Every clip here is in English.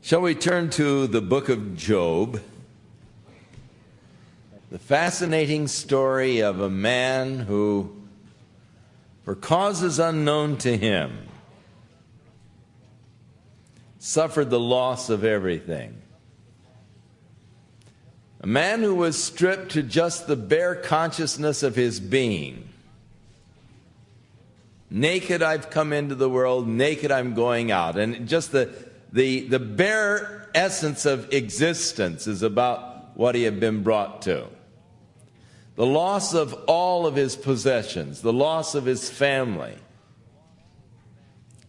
Shall we turn to the book of Job? The fascinating story of a man who, for causes unknown to him, suffered the loss of everything. A man who was stripped to just the bare consciousness of his being. Naked I've come into the world, naked I'm going out. And just the bare essence of existence is about what he had been brought to. The loss of all of his possessions, the loss of his family,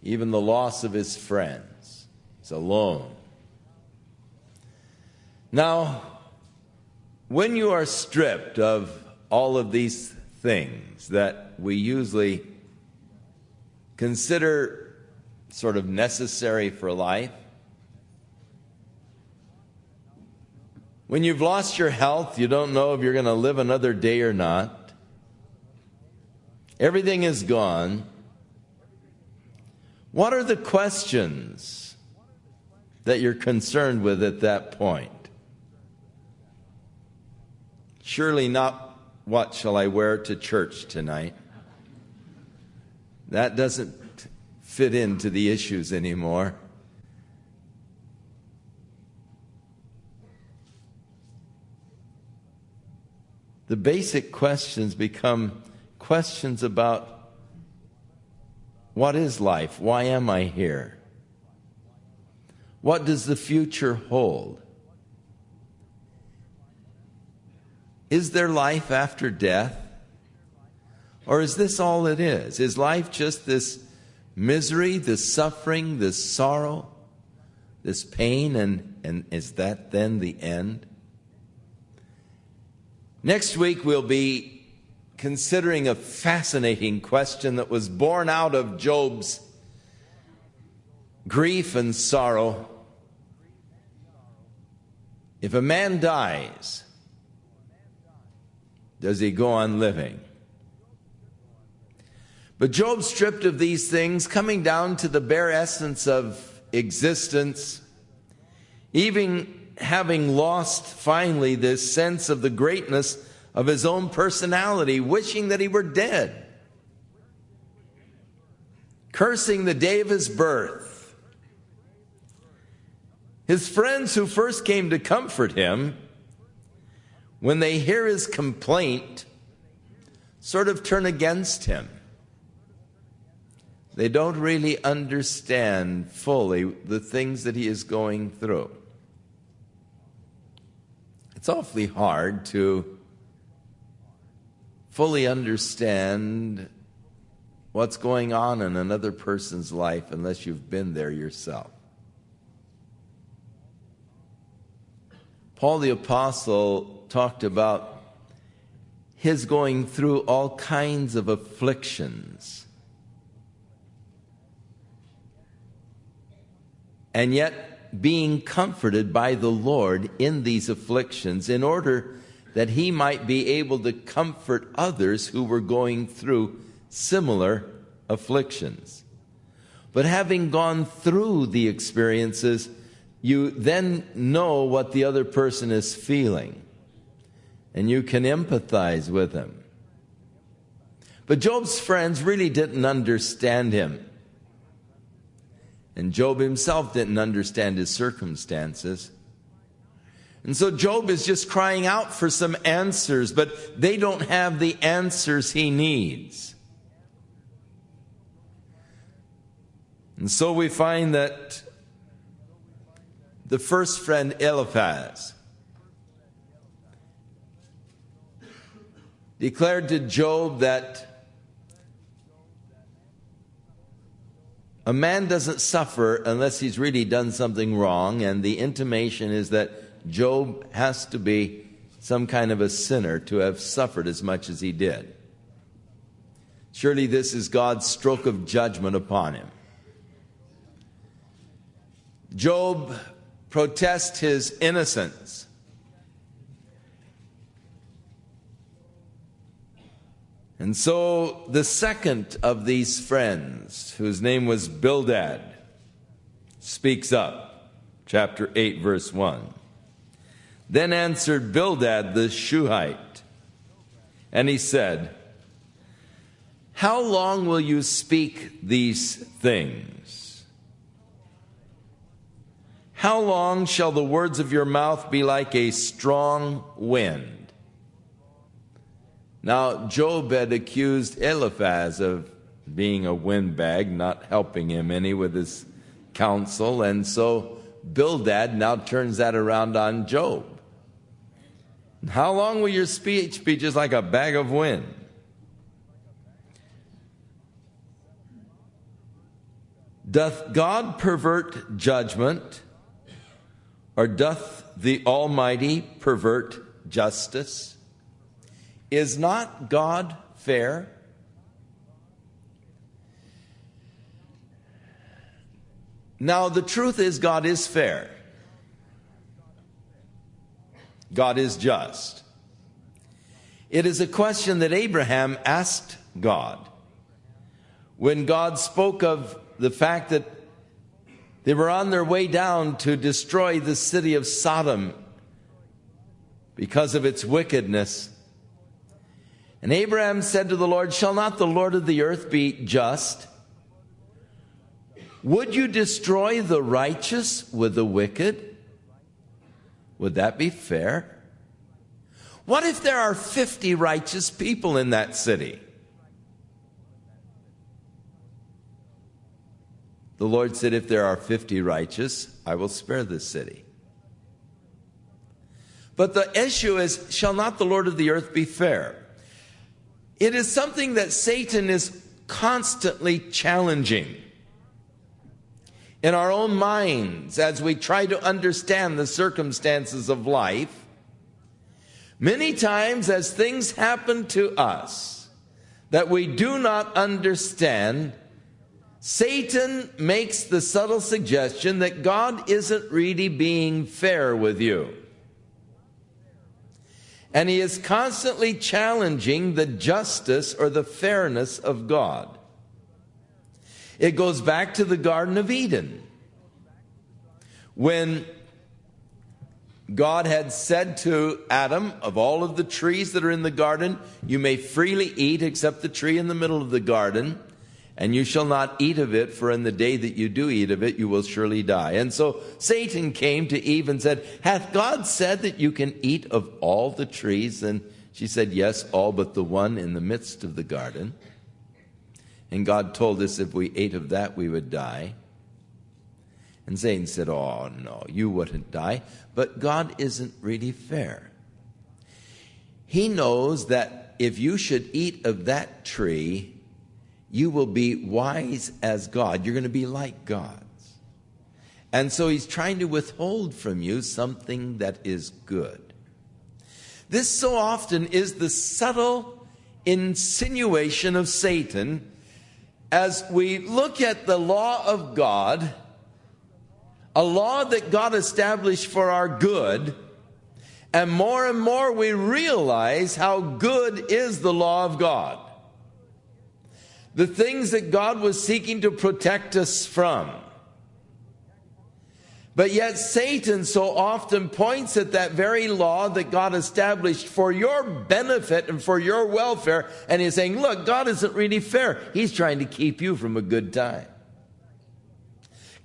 even the loss of his friends. He's alone. Now, when you are stripped of all of these things that we usually consider sort of necessary for life, when you've lost your health, you don't know if you're going to live another day or not. Everything is gone. What are the questions that you're concerned with at that point? Surely not, what shall I wear to church tonight? That doesn't fit into the issues anymore. The basic questions become questions about what is life? Why am I here? What does the future hold? Is there life after death? Or is this all it is? Is life just this misery, this suffering, this sorrow, this pain, and is that then the end? Next week we'll be considering a fascinating question that was born out of Job's grief and sorrow. If a man dies, does he go on living? But Job, stripped of these things, coming down to the bare essence of existence, even having lost finally this sense of the greatness of his own personality, wishing that he were dead, cursing the day of his birth. His friends who first came to comfort him, when they hear his complaint, sort of turn against him. They don't really understand fully the things that he is going through. It's awfully hard to fully understand what's going on in another person's life unless you've been there yourself. Paul the Apostle talked about his going through all kinds of afflictions, and yet being comforted by the Lord in these afflictions in order that he might be able to comfort others who were going through similar afflictions. But having gone through the experiences, you then know what the other person is feeling, and you can empathize with him. But Job's friends really didn't understand him. And Job himself didn't understand his circumstances. And so Job is just crying out for some answers, but they don't have the answers he needs. And so we find that the first friend, Eliphaz, declared to Job that a man doesn't suffer unless he's really done something wrong, and the intimation is that Job has to be some kind of a sinner to have suffered as much as he did. Surely this is God's stroke of judgment upon him. Job protests his innocence. And so the second of these friends, whose name was Bildad, speaks up. chapter 8, verse 1. Then answered Bildad the Shuhite, and he said, how long will you speak these things? How long shall the words of your mouth be like a strong wind? Now Job had accused Eliphaz of being a windbag, not helping him any with his counsel, and so Bildad now turns that around on Job. How long will your speech be just like a bag of wind? Doth God pervert judgment, or doth the Almighty pervert justice? Is not God fair? Now, the truth is God is fair. God is just. It is a question that Abraham asked God when God spoke of the fact that they were on their way down to destroy the city of Sodom because of its wickedness. And Abraham said to the Lord, shall not the Lord of the earth be just? Would you destroy the righteous with the wicked? Would that be fair? What if there are 50 righteous people in that city? The Lord said, if there are 50 righteous, I will spare this city. But the issue is, shall not the Lord of the earth be fair? It is something that Satan is constantly challenging in our own minds as we try to understand the circumstances of life. Many times as things happen to us that we do not understand, Satan makes the subtle suggestion that God isn't really being fair with you. And he is constantly challenging the justice or the fairness of God. It goes back to the Garden of Eden, when God had said to Adam, of all of the trees that are in the garden, you may freely eat except the tree in the middle of the garden, and you shall not eat of it, for in the day that you do eat of it, you will surely die. And so Satan came to Eve and said, hath God said that you can eat of all the trees? And she said, yes, all but the one in the midst of the garden. And God told us if we ate of that, we would die. And Satan said, oh, no, you wouldn't die. But God isn't really fair. He knows that if you should eat of that tree, you will be wise as God. You're going to be like gods. And so he's trying to withhold from you something that is good. This so often is the subtle insinuation of Satan as we look at the law of God, a law that God established for our good, and more we realize how good is the law of God. The things that God was seeking to protect us from. But yet Satan so often points at that very law that God established for your benefit and for your welfare, and he's saying, look, God isn't really fair. He's trying to keep you from a good time.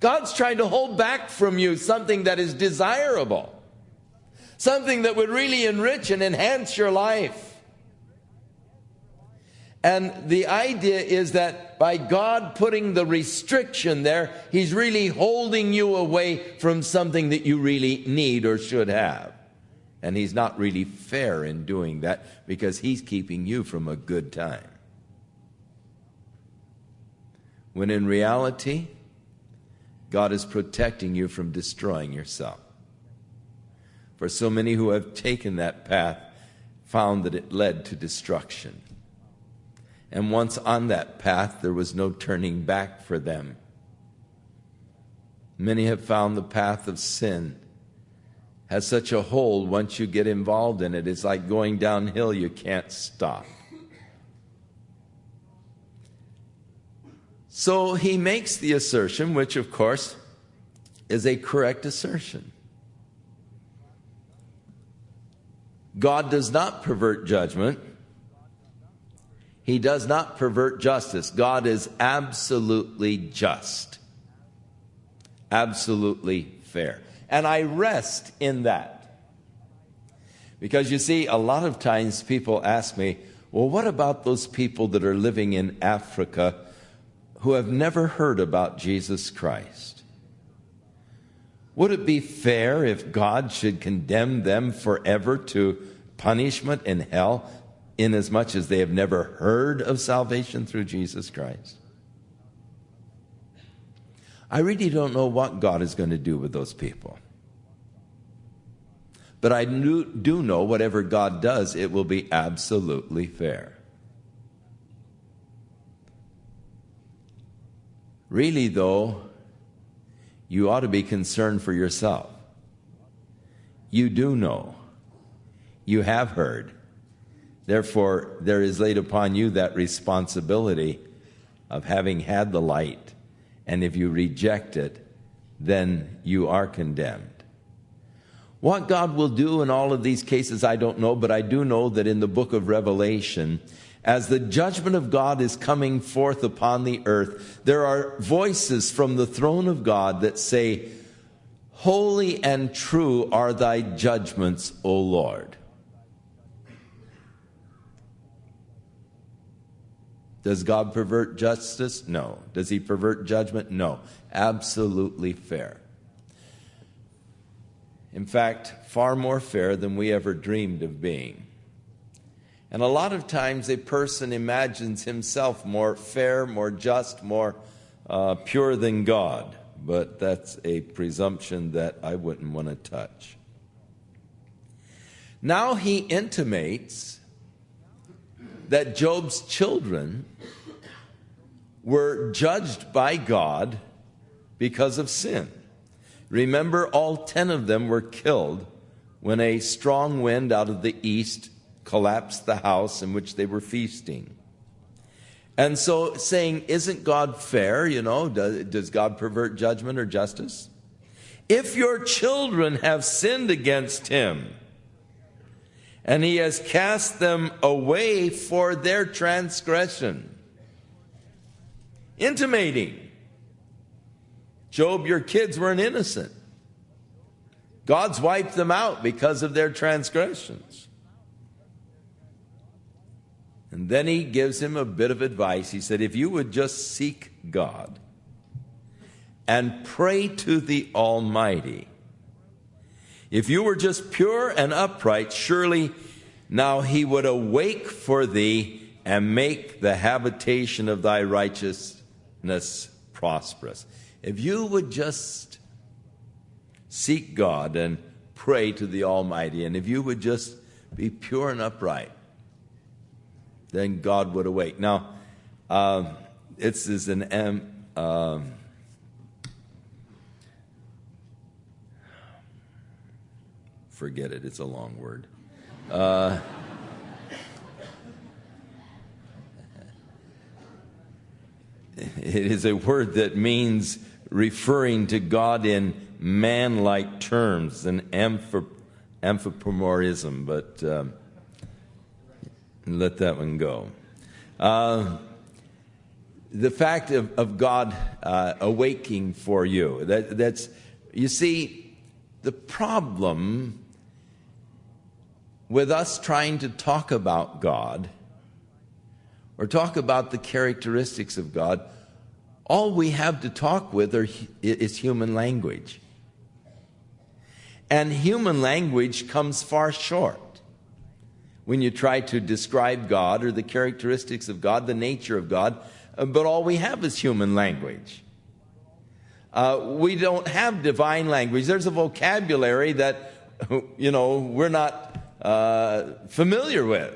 God's trying to hold back from you something that is desirable, something that would really enrich and enhance your life. And the idea is that by God putting the restriction there, he's really holding you away from something that you really need or should have. And he's not really fair in doing that because he's keeping you from a good time. When in reality, God is protecting you from destroying yourself. For so many who have taken that path found that it led to destruction. And once on that path, there was no turning back for them. Many have found the path of sin has such a hold. Once you get involved in it, it's like going downhill. You can't stop. So he makes the assertion, which of course is a correct assertion. God does not pervert judgment. He does not pervert justice. God is absolutely just, absolutely fair. And I rest in that. Because you see, a lot of times people ask me, well, what about those people that are living in Africa who have never heard about Jesus Christ? Would it be fair if God should condemn them forever to punishment in hell, inasmuch as they have never heard of salvation through Jesus Christ? I really don't know what God is going to do with those people. But I do know whatever God does, it will be absolutely fair. Really, though, you ought to be concerned for yourself. You do know. You have heard. Therefore, there is laid upon you that responsibility of having had the light. And if you reject it, then you are condemned. What God will do in all of these cases, I don't know, but I do know that in the book of Revelation, as the judgment of God is coming forth upon the earth, there are voices from the throne of God that say, "Holy and true are thy judgments, O Lord." Does God pervert justice? No. Does he pervert judgment? No. Absolutely fair. In fact, far more fair than we ever dreamed of being. And a lot of times a person imagines himself more fair, more just, more pure than God. But that's a presumption that I wouldn't want to touch. Now he intimates that Job's children were judged by God because of sin. Remember, all 10 of them were killed when a strong wind out of the east collapsed the house in which they were feasting. And so saying, isn't God fair? You know, does God pervert judgment or justice? If your children have sinned against him, and he has cast them away for their transgression, intimating, Job, your kids weren't innocent. God's wiped them out because of their transgressions. And then he gives him a bit of advice. He said, if you would just seek God and pray to the Almighty, if you were just pure and upright, surely now he would awake for thee and make the habitation of thy righteousness prosperous. If you would just seek God and pray to the Almighty, and if you would just be pure and upright, then God would awake. Now, this is an forget it, it's a long word. It is a word that means referring to God in man-like terms, an anthropomorphism, but let that one go. The fact of God awaking for you, that's, you see, the problem with us trying to talk about God or talk about the characteristics of God, all we have to talk with is human language. And human language comes far short when you try to describe God or the characteristics of God, the nature of God, but all we have is human language. We don't have divine language. There's a vocabulary that, we're not familiar with.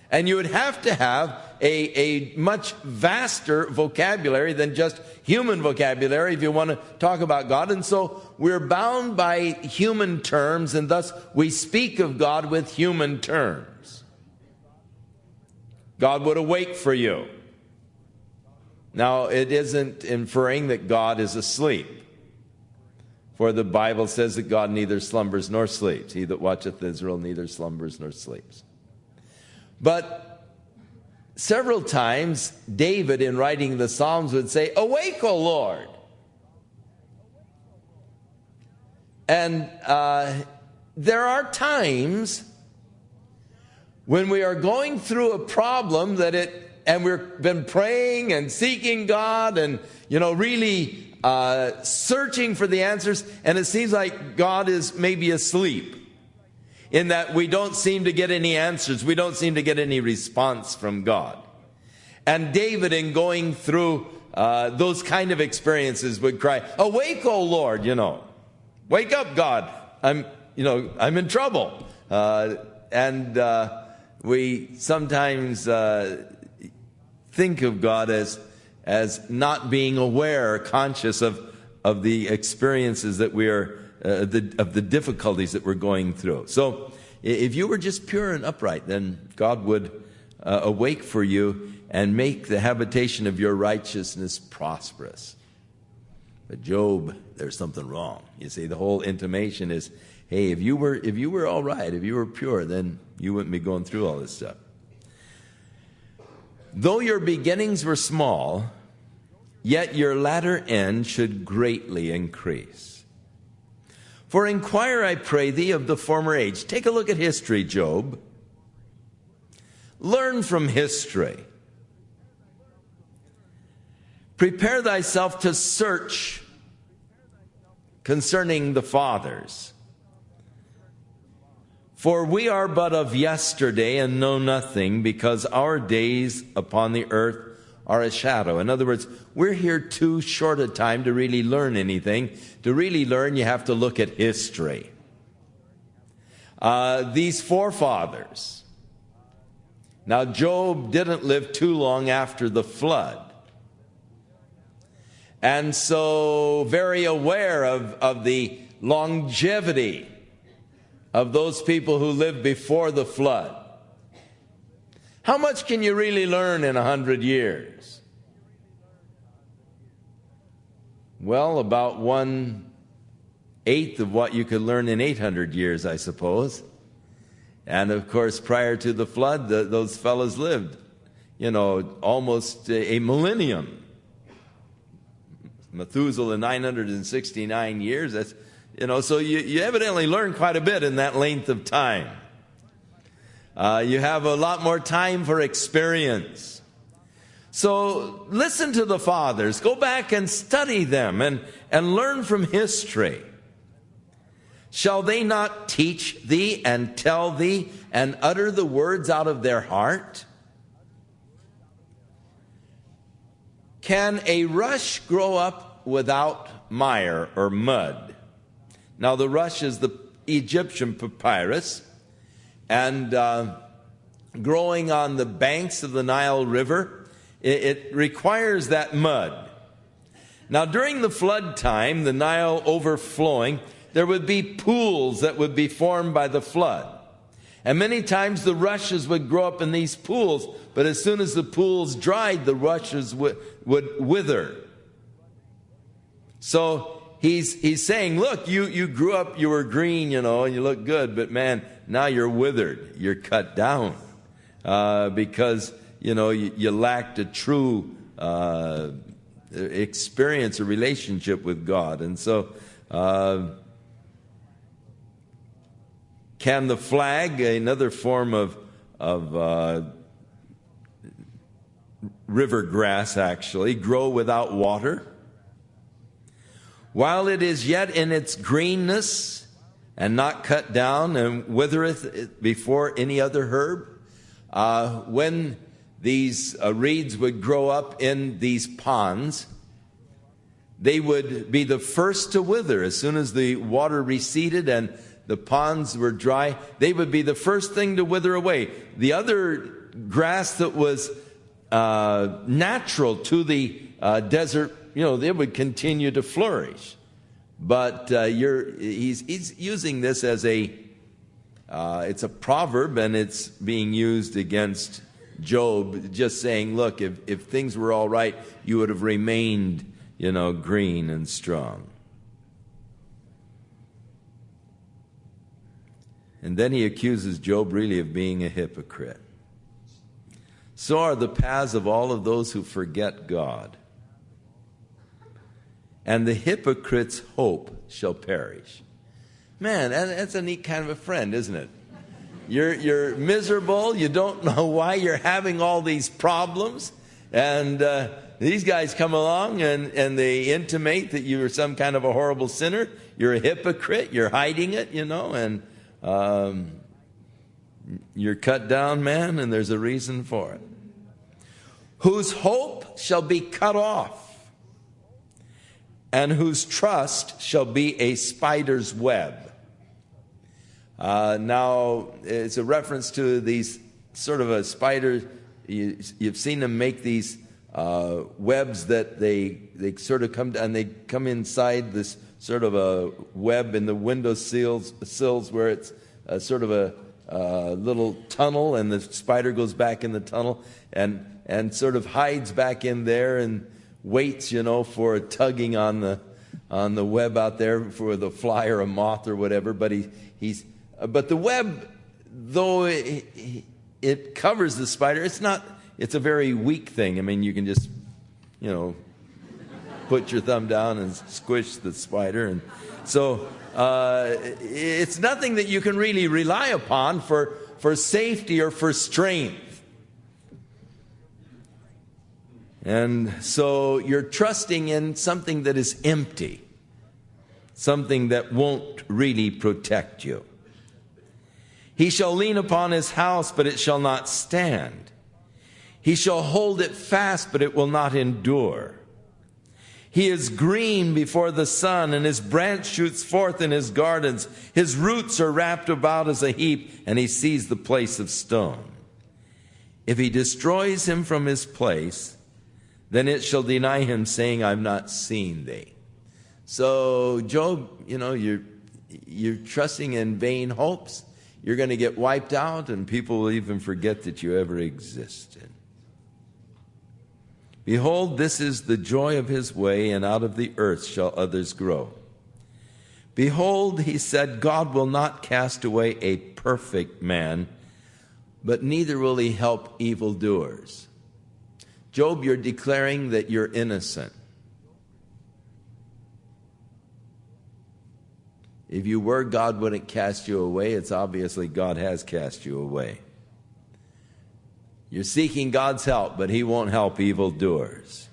And you would have to have a much vaster vocabulary than just human vocabulary if you want to talk about God. And so we're bound by human terms, and thus we speak of God with human terms. God would awake for you. Now, it isn't inferring that God is asleep. For the Bible says that God neither slumbers nor sleeps. He that watcheth Israel neither slumbers nor sleeps. But several times, David, in writing the Psalms, would say, "Awake, O Lord." And there are times when we are going through a problem and we've been praying and seeking God and, really searching for the answers, and it seems like God is maybe asleep in that we don't seem to get any answers. We don't seem to get any response from God. And David, in going through those kind of experiences, would cry, "Awake, O Lord, Wake up, God. I'm in trouble." And we sometimes think of God as not being aware or conscious of the experiences that we are, of the difficulties that we're going through. So if you were just pure and upright, then God would awake for you and make the habitation of your righteousness prosperous. But Job, there's something wrong. You see, the whole intimation is, hey, if you were all right, if you were pure, then you wouldn't be going through all this stuff. Though your beginnings were small, yet your latter end should greatly increase. For inquire, I pray thee, of the former age. Take a look at history, Job. Learn from history. Prepare thyself to search concerning the fathers. For we are but of yesterday and know nothing, because our days upon the earth are a shadow. In other words, we're here too short a time to really learn anything. To really learn, you have to look at history. These forefathers. Now, Job didn't live too long after the flood. And so very aware of the longevity of those people who lived before the flood. How much can you really learn in 100 years? Well, about 1/8 of what you could learn in 800 years, I suppose. And of course, prior to the flood, those fellows lived, almost a millennium. Methuselah, 969 years. That's, so you evidently learn quite a bit in that length of time. You have a lot more time for experience. So listen to the fathers. Go back and study them and learn from history. Shall they not teach thee and tell thee and utter the words out of their heart? Can a rush grow up without mire or mud? Now, the rush is the Egyptian papyrus, and growing on the banks of the Nile River, it requires that mud. Now, during the flood time, the Nile overflowing, there would be pools that would be formed by the flood. And many times the rushes would grow up in these pools, but as soon as the pools dried, the rushes would wither. So he's saying, look, you grew up, you were green, and you look good, but man, now you're withered, you're cut down, because, you lacked a true experience, a relationship with God. And so, can the flag, another form of river grass actually, grow without water? While it is yet in its greenness and not cut down and withereth before any other herb? When these reeds would grow up in these ponds, they would be the first to wither. As soon as the water receded and the ponds were dry, they would be the first thing to wither away. The other grass that was natural to the desert, they would continue to flourish. But he's using this as it's a proverb, and it's being used against Job, just saying, look, if things were all right, you would have remained, green and strong. And then he accuses Job really of being a hypocrite. So are the paths of all of those who forget God. And the hypocrite's hope shall perish. Man, that's a neat kind of a friend, isn't it? You're miserable. You don't know why you're having all these problems. And these guys come along and they intimate that you're some kind of a horrible sinner. You're a hypocrite. You're hiding it, and you're cut down, man, and there's a reason for it. Whose hope shall be cut off, and whose trust shall be a spider's web. Now, it's a reference to these sort of a spider. You've seen them make these webs that they sort of come down, they come inside this sort of a web in the window sills where it's sort of a little tunnel, and the spider goes back in the tunnel and sort of hides back in there and waits, for a tugging on the web out there for the fly or a moth or whatever. But but the web, though it covers the spider, it's a very weak thing. I mean, you can just, put your thumb down and squish the spider. And so it's nothing that you can really rely upon for safety or for strength. And so you're trusting in something that is empty, something that won't really protect you. He shall lean upon his house, but it shall not stand. He shall hold it fast, but it will not endure. He is green before the sun, and his branch shoots forth in his gardens. His roots are wrapped about as a heap, and he sees the place of stone. If he destroys him from his place, then it shall deny him, saying, I've not seen thee. So, Job, you're trusting in vain hopes. You're going to get wiped out, and people will even forget that you ever existed. Behold, this is the joy of his way, and out of the earth shall others grow. Behold, he said, God will not cast away a perfect man, but neither will he help evildoers. Job, you're declaring that you're innocent. If you were, God wouldn't cast you away. It's obviously God has cast you away. You're seeking God's help, but he won't help evildoers.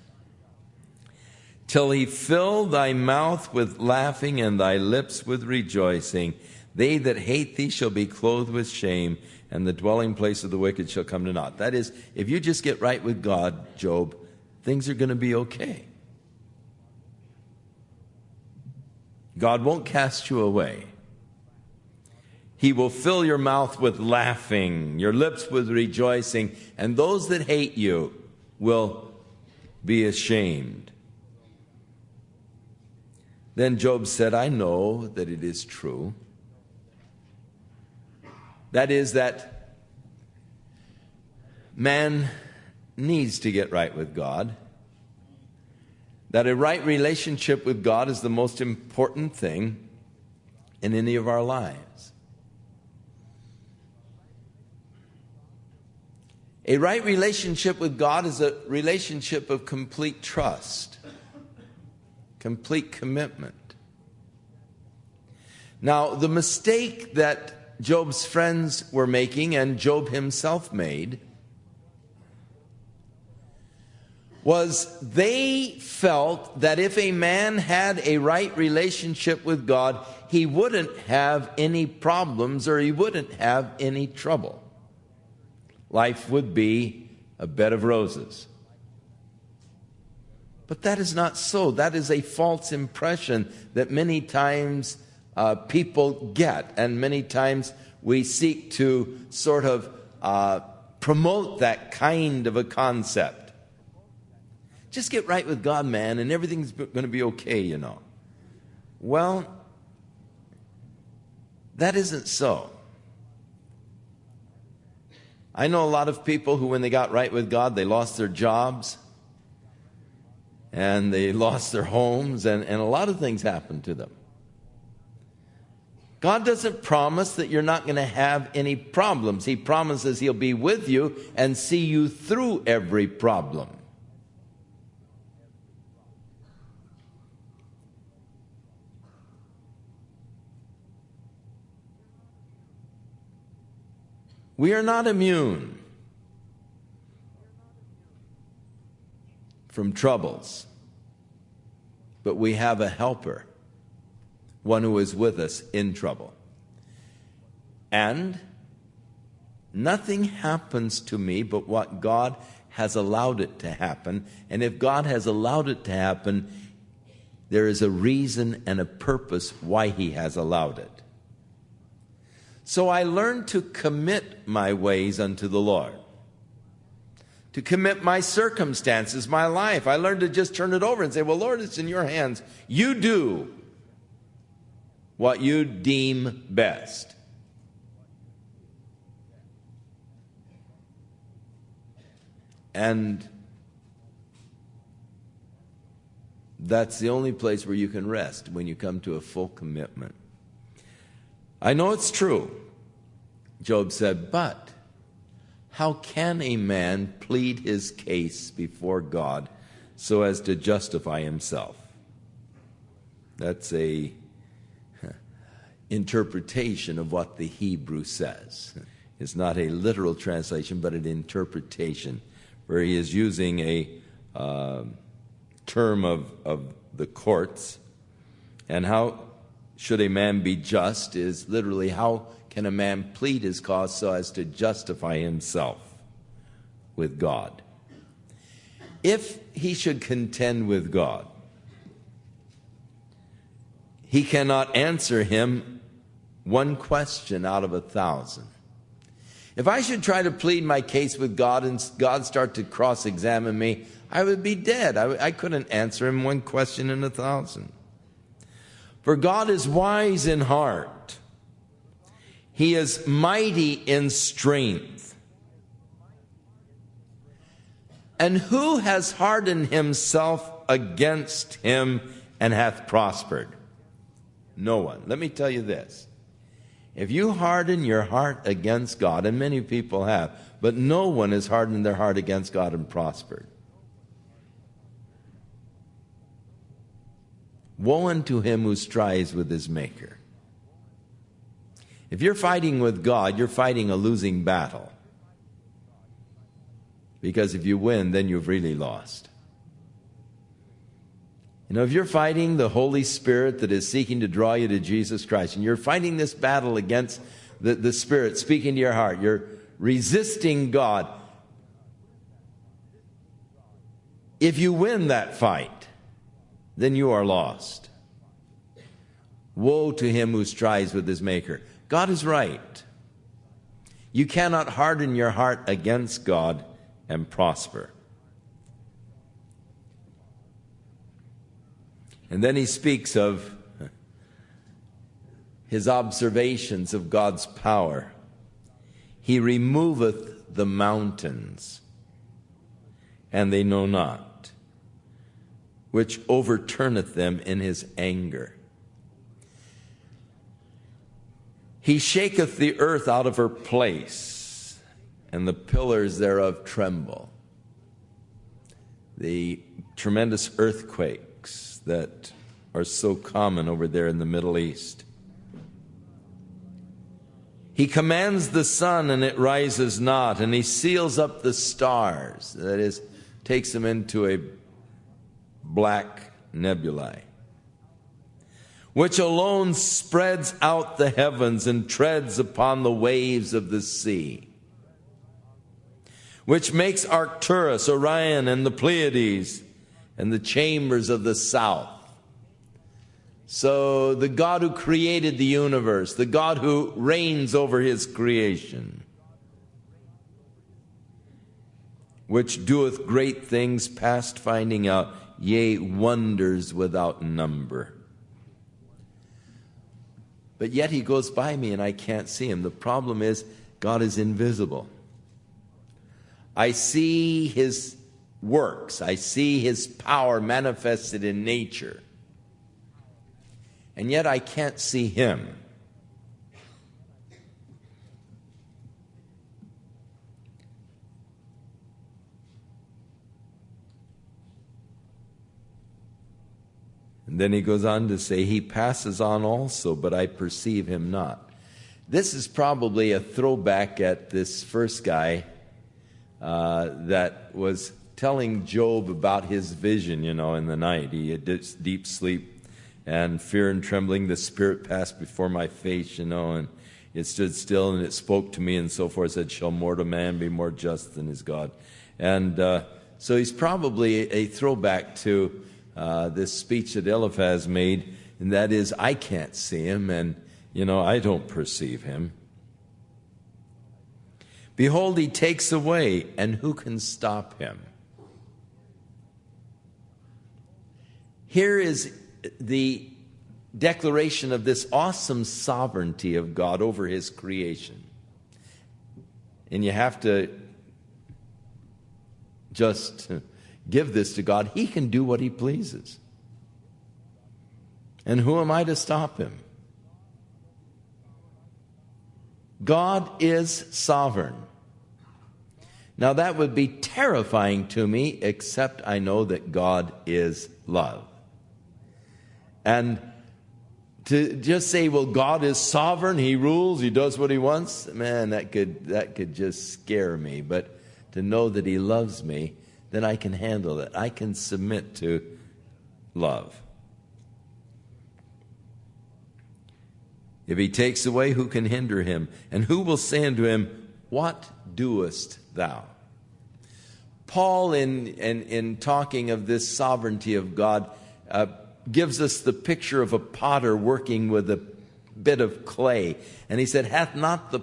Till he fill thy mouth with laughing and thy lips with rejoicing. They that hate thee shall be clothed with shame, and the dwelling place of the wicked shall come to naught. That is, if you just get right with God, Job, things are going to be okay. God won't cast you away. He will fill your mouth with laughing, your lips with rejoicing, and those that hate you will be ashamed. Then Job said, I know that it is true. That is, that man needs to get right with God. That a right relationship with God is the most important thing in any of our lives. A right relationship with God is a relationship of complete trust, complete commitment. Now, the mistake that Job's friends were making, and Job himself made, was they felt that if a man had a right relationship with God, he wouldn't have any problems or he wouldn't have any trouble. Life would be a bed of roses. But that is not so. That is a false impression that many times people get, and many times we seek to sort of promote that kind of a concept. Just get right with God, man, and everything's going to be okay, Well, that isn't so. I know a lot of people who, when they got right with God, they lost their jobs, and they lost their homes, and a lot of things happened to them. God doesn't promise that you're not going to have any problems. He promises He'll be with you and see you through every problem. We are not immune from troubles, but we have a helper, one who is with us in trouble. And nothing happens to me but what God has allowed it to happen. And if God has allowed it to happen, there is a reason and a purpose why He has allowed it. So I learned to commit my ways unto the Lord, to commit my circumstances, my life. I learned to just turn it over and say, well, Lord, it's in your hands. You do what you deem best. And that's the only place where you can rest, when you come to a full commitment. I know it's true. Job said, but how can a man plead his case before God so as to justify himself? That's a interpretation of what the Hebrew says. It's not a literal translation, but an interpretation, where he is using a term of the courts. And how should a man be just is literally, how can a man plead his cause so as to justify himself with God? If he should contend with God, He cannot answer him one question out of 1,000. If I should try to plead my case with God and God start to cross-examine me, I would be dead. I couldn't answer Him one question in 1,000. For God is wise in heart. He is mighty in strength. And who has hardened himself against Him and hath prospered? No one. Let me tell you this. If you harden your heart against God, and many people have, but no one has hardened their heart against God and prospered. Woe unto him who strives with his Maker. If you're fighting with God, you're fighting a losing battle. Because if you win, then you've really lost. You know, if you're fighting the Holy Spirit that is seeking to draw you to Jesus Christ, and you're fighting this battle against the Spirit speaking to your heart, you're resisting God. If you win that fight, then you are lost. Woe to him who strives with his Maker. God is right. You cannot harden your heart against God and prosper. And then he speaks of his observations of God's power. He removeth the mountains, and they know not, which overturneth them in his anger. He shaketh the earth out of her place, and the pillars thereof tremble. The tremendous earthquakes that are so common over there in the Middle East. He commands the sun, and it rises not, and he seals up the stars, that is, takes them into a black nebulae, which alone spreads out the heavens and treads upon the waves of the sea, which makes Arcturus, Orion, and the Pleiades, and the chambers of the south. So the God who created the universe, the God who reigns over his creation, which doeth great things past finding out, yea, wonders without number. But yet he goes by me and I can't see him. The problem is God is invisible. I see his works. I see his power manifested in nature. And yet I can't see him. And then he goes on to say, he passes on also, but I perceive him not. This is probably a throwback at this first guy that was telling Job about his vision, in the night. He had deep sleep and fear and trembling. The Spirit passed before my face, and it stood still and it spoke to me and so forth. Said, shall mortal man be more just than his God? And so he's probably a throwback to this speech that Eliphaz made, and that is, I can't see him, and I don't perceive him. Behold, he takes away, and who can stop him? Here is the declaration of this awesome sovereignty of God over his creation. And you have to just give this to God. He can do what he pleases. And who am I to stop him? God is sovereign. Now that would be terrifying to me, except I know that God is love. And to just say, well, God is sovereign, he rules, he does what he wants, man, that could just scare me. But to know that he loves me, then I can handle it. I can submit to love. If he takes away, who can hinder him? And who will say unto him, what doest thou? Paul, in talking of this sovereignty of God, gives us the picture of a potter working with a bit of clay. And he said, hath not the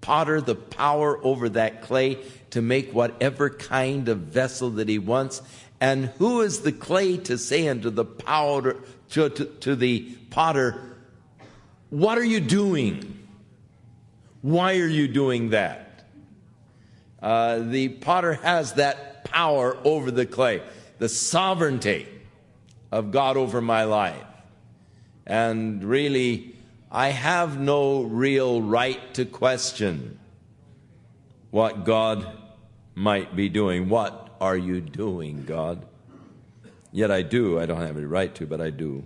potter the power over that clay to make whatever kind of vessel that he wants? And who is the clay to say unto the powder, to the potter, what are you doing? Why are you doing that? The potter has that power over the clay, the sovereignty of God over my life. And really, I have no real right to question what God might be doing. What are you doing, God? Yet I do. I don't have any right to, but I do.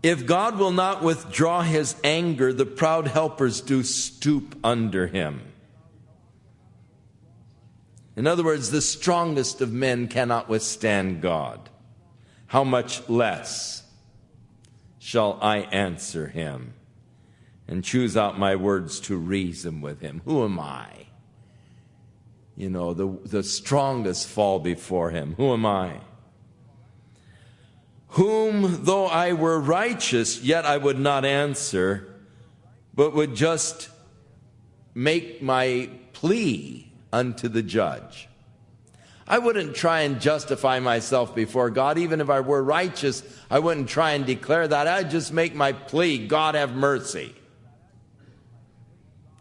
If God will not withdraw his anger, the proud helpers do stoop under him. In other words, the strongest of men cannot withstand God. How much less shall I answer him and choose out my words to reason with him? Who am I? The strongest fall before him. Who am I? Whom, though I were righteous, yet I would not answer, but would just make my plea unto the judge. I wouldn't try and justify myself before God. Even if I were righteous, I wouldn't try and declare that. I'd just make my plea, God have mercy.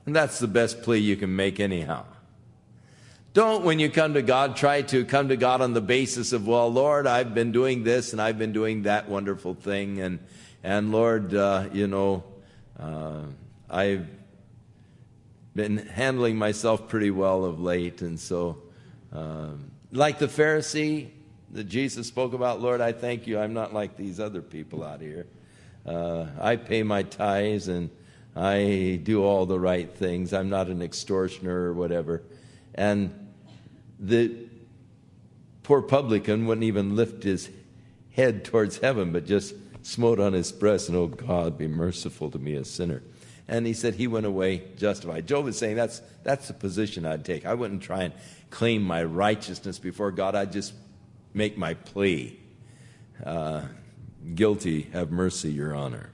And that's the best plea you can make anyhow. Don't, when you come to God, try to come to God on the basis of, well, Lord, I've been doing this and I've been doing that wonderful thing. And Lord, I've been handling myself pretty well of late. And so, like the Pharisee that Jesus spoke about, Lord, I thank you. I'm not like these other people out here. I pay my tithes and I do all the right things. I'm not an extortioner or whatever. And the poor publican wouldn't even lift his head towards heaven, but just smote on his breast and, oh God, be merciful to me, a sinner. And he said he went away justified. Job is saying that's the position I'd take. I wouldn't try and claim my righteousness before God. I'd just make my plea. Guilty, have mercy, your honor.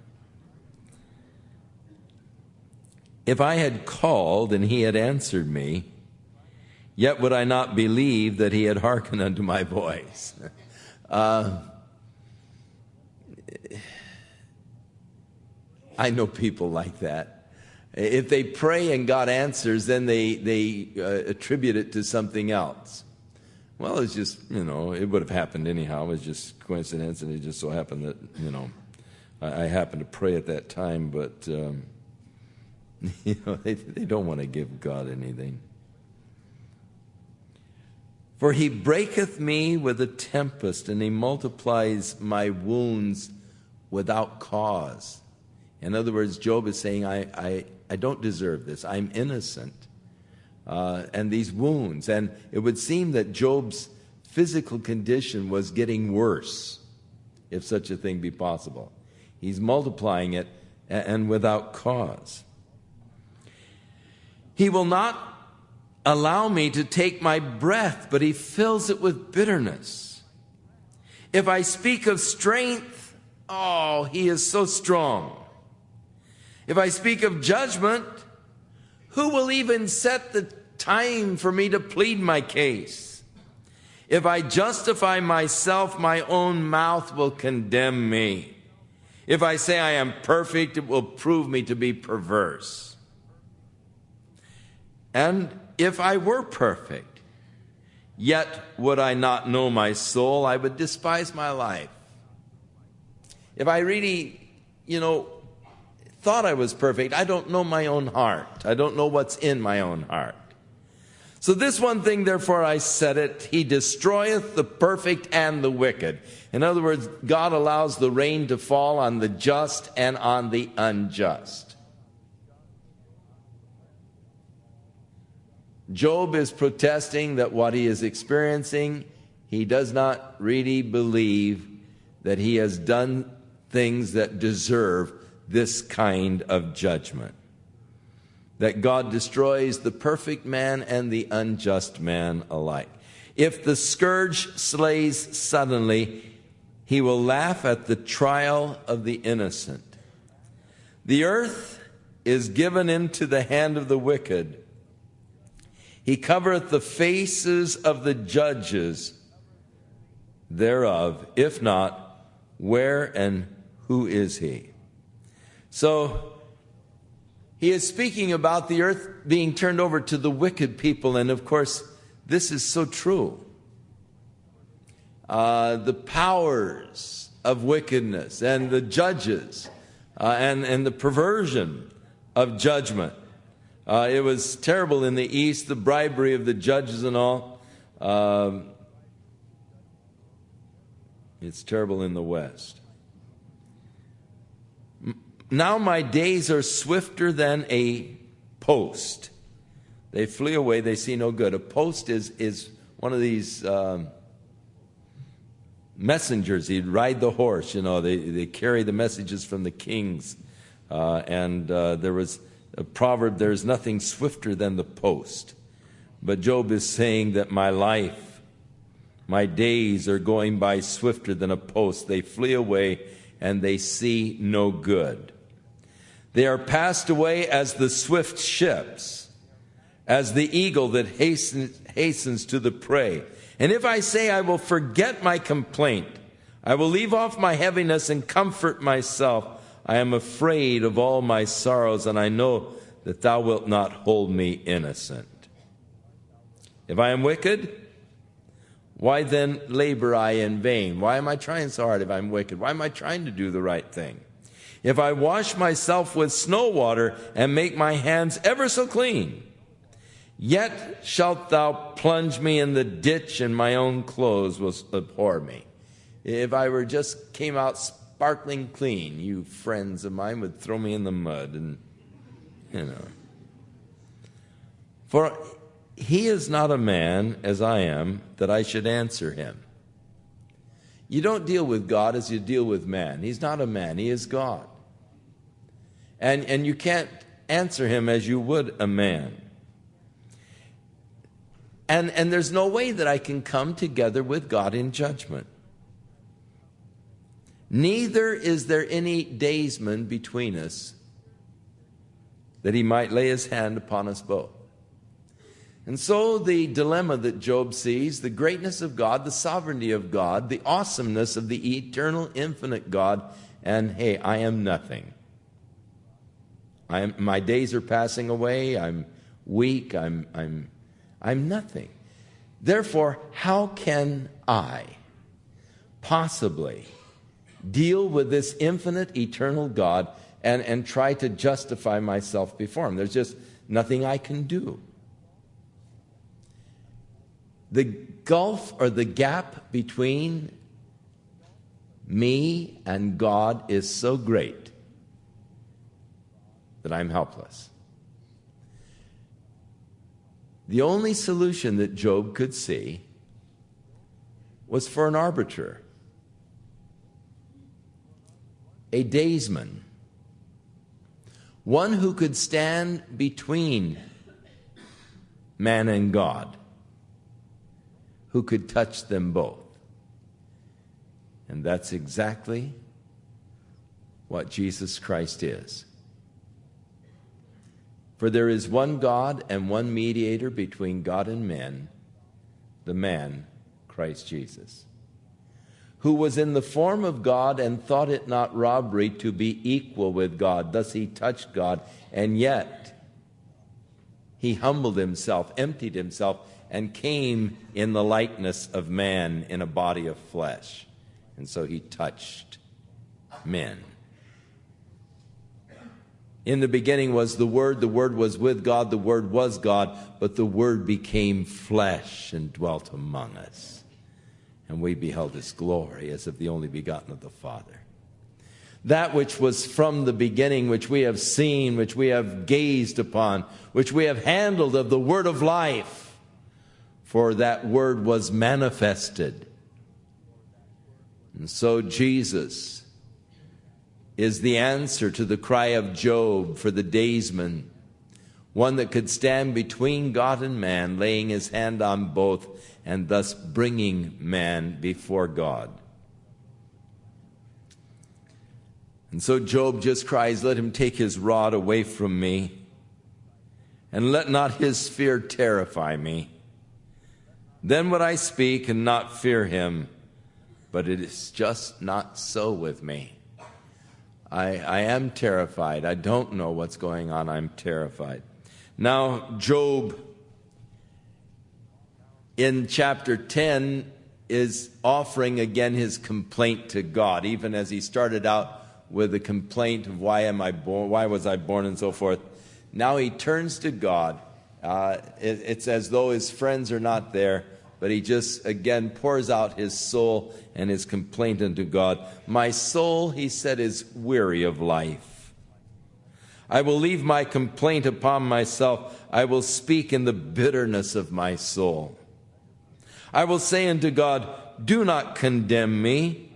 If I had called and he had answered me, yet would I not believe that he had hearkened unto my voice. I know people like that. If they pray and God answers, then they attribute it to something else. Well, it's just, it would have happened anyhow. It was just coincidence, and it just so happened that, I happened to pray at that time, but, they don't want to give God anything. For he breaketh me with a tempest, and he multiplies my wounds without cause. In other words, Job is saying, I don't deserve this. I'm innocent. And these wounds. And it would seem that Job's physical condition was getting worse, if such a thing be possible. He's multiplying it, and without cause. He will not allow me to take my breath, but he fills it with bitterness. If I speak of strength, oh, he is so strong. If I speak of judgment, who will even set the time for me to plead my case? If I justify myself, my own mouth will condemn me. If I say I am perfect, it will prove me to be perverse. And if I were perfect, yet would I not know my soul, I would despise my life. If I really, thought I was perfect, I don't know my own heart. I don't know what's in my own heart. So this one thing, therefore, I said it, he destroyeth the perfect and the wicked. In other words, God allows the rain to fall on the just and on the unjust. Job is protesting that what he is experiencing, he does not really believe that he has done things that deserve this kind of judgment. That God destroys the perfect man and the unjust man alike. If the scourge slays suddenly, he will laugh at the trial of the innocent. The earth is given into the hand of the wicked. He covereth the faces of the judges thereof. If not, where and who is he? So, he is speaking about the earth being turned over to the wicked people. And of course, this is so true. The powers of wickedness and the judges and the perversion of judgment. It was terrible in the East, the bribery of the judges and all. It's terrible in the West. Now my days are swifter than a post. They flee away, they see no good. A post is one of these messengers. He'd ride the horse, they carry the messages from the kings. There was a proverb, there's nothing swifter than the post. But Job is saying that my life, my days are going by swifter than a post. They flee away and they see no good. They are passed away as the swift ships, as the eagle that hastens to the prey. And if I say I will forget my complaint, I will leave off my heaviness and comfort myself, I am afraid of all my sorrows, and I know that thou wilt not hold me innocent. If I am wicked, why then labor I in vain? Why am I trying so hard if I'm wicked? Why am I trying to do the right thing? If I wash myself with snow water and make my hands ever so clean, yet shalt thou plunge me in the ditch, and my own clothes will abhor me. If I were just came out sparkling clean, you friends of mine would throw me in the mud, and For he is not a man as I am, that I should answer him. You don't deal with God as you deal with man. He's not a man, he is God. And you can't answer him as you would a man. And there's no way that I can come together with God in judgment. Neither is there any daysman between us, that he might lay his hand upon us both. And so the dilemma that Job sees, the greatness of God, the sovereignty of God, the awesomeness of the eternal, infinite God, and hey, I am nothing. My days are passing away. I'm weak. I'm nothing. Therefore, how can I possibly deal with this infinite, eternal God and try to justify myself before him? There's just nothing I can do. The gulf or the gap between me and God is so great that I'm helpless. The only solution that Job could see was for an arbiter, a daysman, one who could stand between man and God, who could touch them both. And that's exactly what Jesus Christ is. For there is one God and one mediator between God and men, the man, Christ Jesus, who was in the form of God and thought it not robbery to be equal with God. Thus he touched God, and yet he humbled himself, emptied himself, and came in the likeness of man in a body of flesh. And so he touched men. In the beginning was the Word was with God, the Word was God, but the Word became flesh and dwelt among us. And we beheld his glory as of the only begotten of the Father. That which was from the beginning, which we have seen, which we have gazed upon, which we have handled of the Word of life. For that Word was manifested. And so Jesus is the answer to the cry of Job for the daysman, one that could stand between God and man, laying his hand on both, and thus bringing man before God. And so Job just cries, let him take his rod away from me, and let not his fear terrify me. Then would I speak and not fear him, but it is just not so with me. I am terrified. I don't know what's going on. I'm terrified. Now, Job, in chapter 10, is offering again his complaint to God, even as he started out with a complaint of why was I born, and so forth. Now he turns to God. It's as though his friends are not there, but he just again pours out his soul and his complaint unto God. My soul, he said, is weary of life. I will leave my complaint upon myself. I will speak in the bitterness of my soul. I will say unto God, do not condemn me.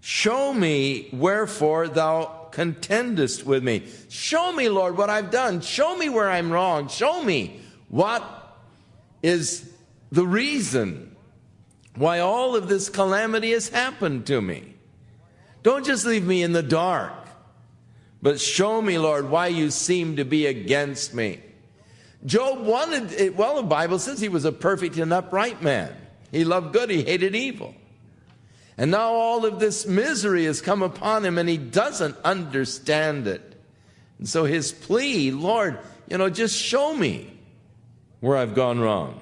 Show me wherefore thou contendest with me. Show me, Lord, what I've done. Show me where I'm wrong. Show me what is the reason why all of this calamity has happened to me. Don't just leave me in the dark, but show me, Lord, why you seem to be against me. Job wanted it. Well, the Bible says he was a perfect and upright man. He loved good, he hated evil. And now all of this misery has come upon him, and he doesn't understand it. And so his plea, Lord, just show me where I've gone wrong.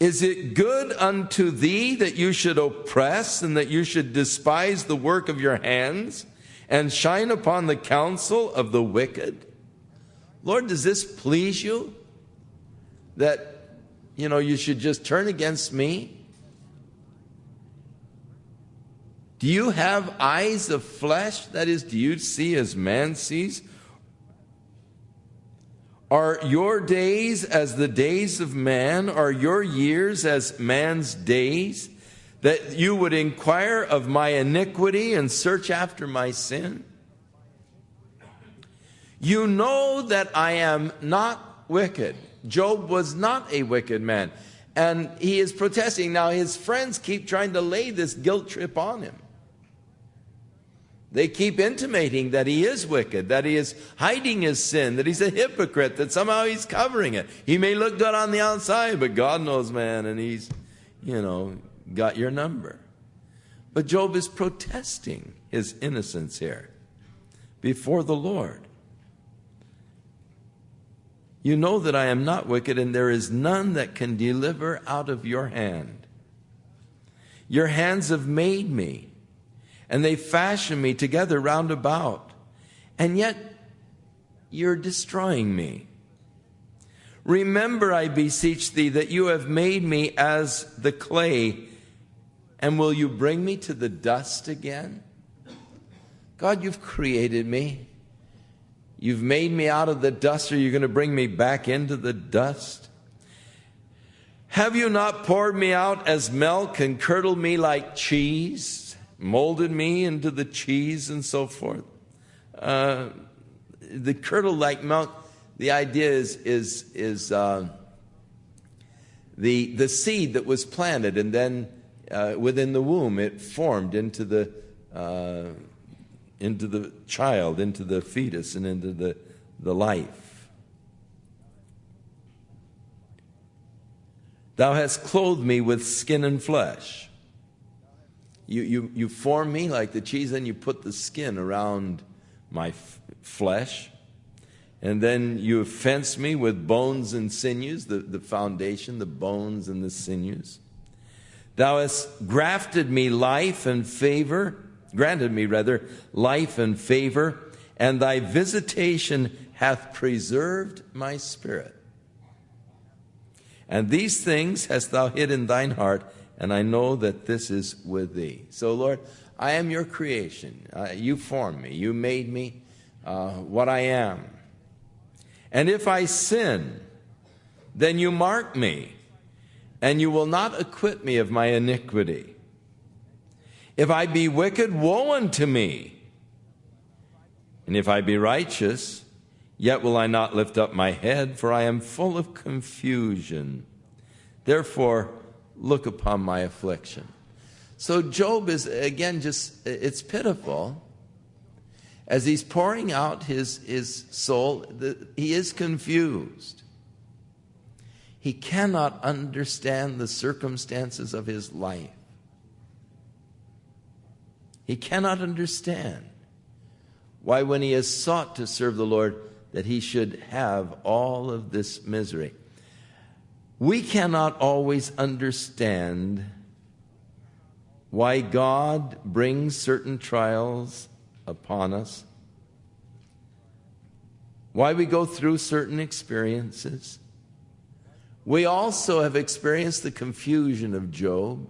Is it good unto thee that you should oppress, and that you should despise the work of your hands, and shine upon the counsel of the wicked? Lord, does this please you? That, you should just turn against me? Do you have eyes of flesh? That is, do you see as man sees? Are your days as the days of man? Are your years as man's days? That you would inquire of my iniquity and search after my sin? You know that I am not wicked. Job was not a wicked man. And he is protesting. Now his friends keep trying to lay this guilt trip on him. They keep intimating that he is wicked, that he is hiding his sin, that he's a hypocrite, that somehow he's covering it. He may look good on the outside, but God knows, man, and he's, got your number. But Job is protesting his innocence here before the Lord. You know that I am not wicked, and there is none that can deliver out of your hand. Your hands have made me, and they fashion me together round about, and yet you're destroying me. Remember, I beseech thee, that you have made me as the clay, and will you bring me to the dust again? God, you've created me. You've made me out of the dust. Are you going to bring me back into the dust? Have you not poured me out as milk and curdled me like cheese, molded me into the cheese and so forth? The curdle like milk, the idea is the seed that was planted, and then within the womb it formed into the child, into the fetus, and into the life. Thou hast clothed me with skin and flesh. You form me like the cheese, and you put the skin around my flesh. And then you have fenced me with bones and sinews, the foundation, the bones and the sinews. Thou hast granted me life and favor, and thy visitation hath preserved my spirit. And these things hast thou hid in thine heart, and I know that this is with thee. So, Lord, I am your creation. You formed me. You made me what I am. And if I sin, then you mark me, and you will not acquit me of my iniquity. If I be wicked, woe unto me. And if I be righteous, yet will I not lift up my head, for I am full of confusion. Therefore, look upon my affliction. So Job is, again, it's pitiful. As he's pouring out his soul, he is confused. He cannot understand the circumstances of his life. He cannot understand why, when he has sought to serve the Lord, that he should have all of this misery. We cannot always understand why God brings certain trials upon us, why we go through certain experiences. We also have experienced the confusion of Job.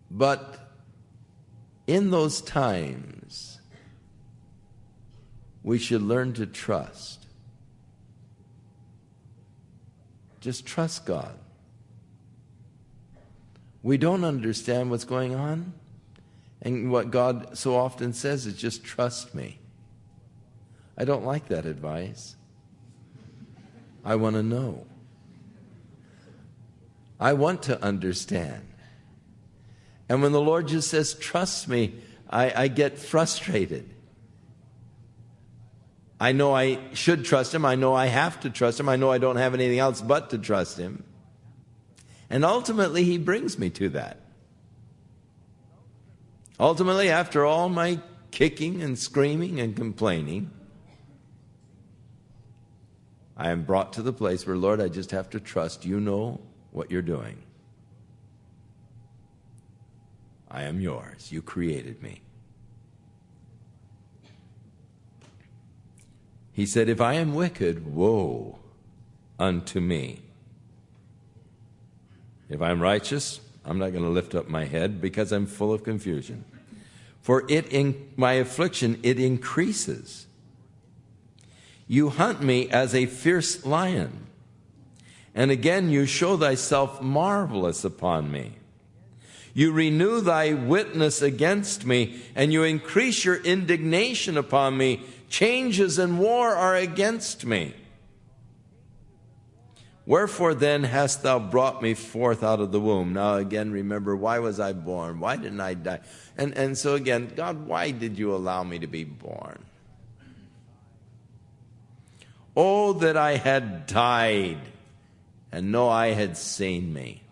But in those times, we should learn to trust. Just trust God. We don't understand what's going on. And what God so often says is just trust me. I don't like that advice. I want to know. I want to understand. And when the Lord just says, trust me, I get frustrated. I know I should trust him. I know I have to trust him. I know I don't have anything else but to trust him. And ultimately, he brings me to that. Ultimately, after all my kicking and screaming and complaining, I am brought to the place where, Lord, I just have to trust you know what you're doing. I am yours. You created me. He said, if I am wicked, woe unto me. If I'm righteous, I'm not going to lift up my head because I'm full of confusion. For my affliction, it increases. You hunt me as a fierce lion, and again you show thyself marvelous upon me. You renew thy witness against me, and you increase your indignation upon me. Changes and war are against me. Wherefore then hast thou brought me forth out of the womb? Now again, remember, why was I born? Why didn't I die? And so again, God, why did you allow me to be born? Oh, that I had died, and no eye had seen me.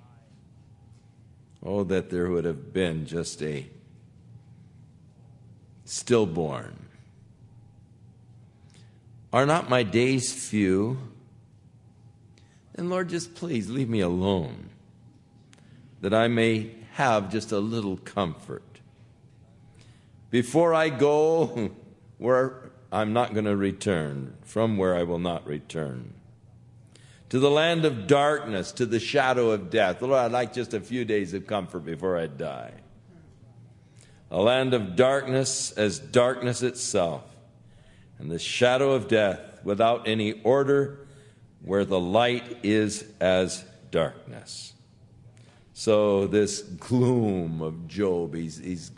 Oh, that there would have been just a stillborn. Are not my days few? And Lord, just please leave me alone, that I may have just a little comfort. Before I go where I'm not going to return, from where I will not return. To the land of darkness, to the shadow of death. Lord, I'd like just a few days of comfort before I die. A land of darkness as darkness itself, and the shadow of death without any order, where the light is as darkness. So this gloom of Job, he's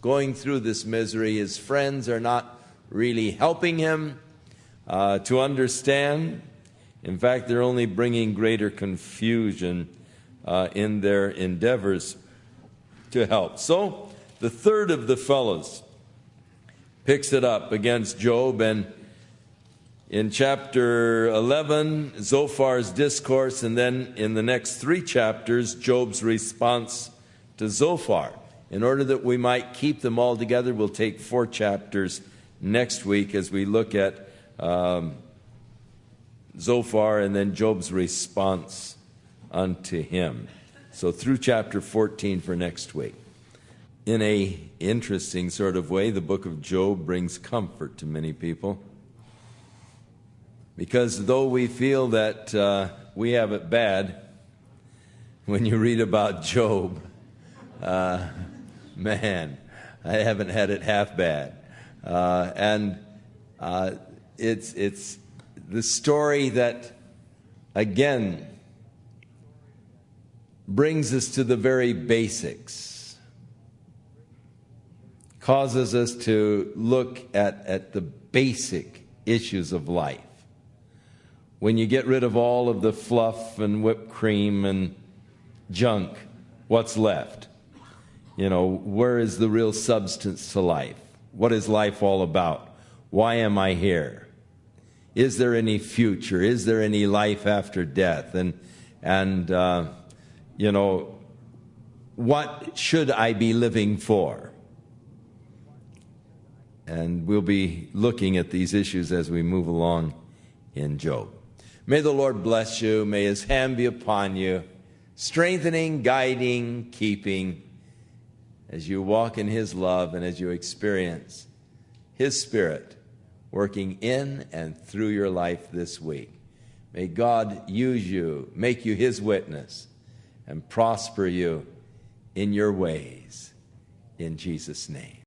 going through this misery. His friends are not really helping him to understand. In fact, they're only bringing greater confusion in their endeavors to help. So the third of the fellows picks it up against Job, and in chapter 11, Zophar's discourse, and then in the next 3 chapters, Job's response to Zophar. In order that we might keep them all together, we'll take 4 chapters next week as we look at Zophar and then Job's response unto him. So through chapter 14 for next week. In a interesting sort of way, the book of Job brings comfort to many people. Because though we feel that we have it bad, when you read about Job, man, I haven't had it half bad. And it's the story that, again, brings us to the very basics, causes us to look at the basic issues of life. When you get rid of all of the fluff and whipped cream and junk, what's left? You know, where is the real substance to life? What is life all about? Why am I here? Is there any future? Is there any life after death? And you know, what should I be living for? And we'll be looking at these issues as we move along in Job. May the Lord bless you. May his hand be upon you, strengthening, guiding, keeping, as you walk in his love and as you experience his Spirit working in and through your life this week. May God use you, make you his witness, and prosper you in your ways. In Jesus' name.